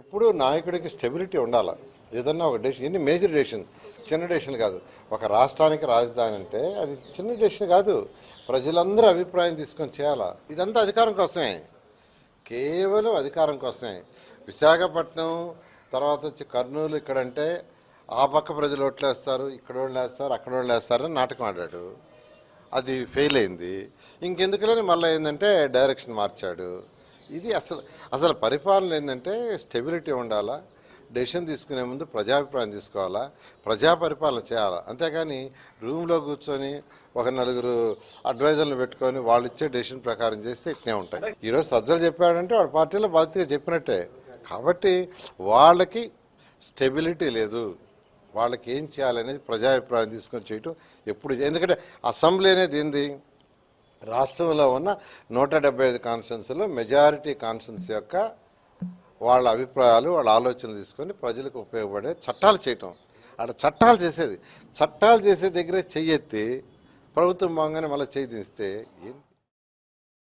ఎప్పుడు నాయకుడికి స్టెబిలిటీ ఉండాలి. ఏదన్నా ఒక డెసిషన్, ఎన్ని మేజర్ డెసిషన్, చిన్న డెసిషన్ కాదు. ఒక రాష్ట్రానికి రాజధాని అంటే అది చిన్న డెసిషన్ కాదు. ప్రజలందరూ అభిప్రాయం తీసుకొని చేయాలా. ఇదంతా అధికారం కోసమే, కేవలం అధికారం కోసమే. విశాఖపట్నం తర్వాత వచ్చి కర్నూలు ఇక్కడంటే ఆ పక్క ప్రజలు ఓట్లు వేస్తారు, ఇక్కడ వాళ్ళు వేస్తారు, అక్కడ వాళ్ళు వేస్తారని నాటకం ఆడాడు. అది ఫెయిల్ అయింది. ఇంకెందుకులని మళ్ళీ ఏంటంటే డైరెక్షన్ మార్చాడు. ఇది అసలు పరిపాలన ఏంటంటే స్టెబిలిటీ ఉండాలా. డెసిషన్ తీసుకునే ముందు ప్రజాభిప్రాయం తీసుకోవాలా, ప్రజా పరిపాలన చేయాలా. అంతేగాని రూమ్లో కూర్చొని ఒక నలుగురు అడ్వైజర్లు పెట్టుకొని వాళ్ళు ఇచ్చే డెసిషన్ ప్రకారం చేస్తే ఇట్నే ఉంటాయి. ఈరోజు సజ్జలు చెప్పాడంటే వాడి పార్టీలో బాధ్యతగా చెప్పినట్టే. కాబట్టి వాళ్ళకి స్టెబిలిటీ లేదు. వాళ్ళకి ఏం చేయాలనేది ప్రజాభిప్రాయం తీసుకొని చేయటం ఎప్పుడు. ఎందుకంటే అసెంబ్లీ అనేది ఏంది, రాష్ట్రంలో ఉన్న 175 కాన్స్టిట్యున్సీలో మెజారిటీ కాన్స్టిట్యున్సీ యొక్క వాళ్ళ అభిప్రాయాలు, వాళ్ళ ఆలోచనలు తీసుకొని ప్రజలకు ఉపయోగపడే చట్టాలు చేయటం. అక్కడ చట్టాలు చేసే దగ్గరే చెయ్యెత్తి ప్రభుత్వం బాగానే మళ్ళీ చేయి తీస్తే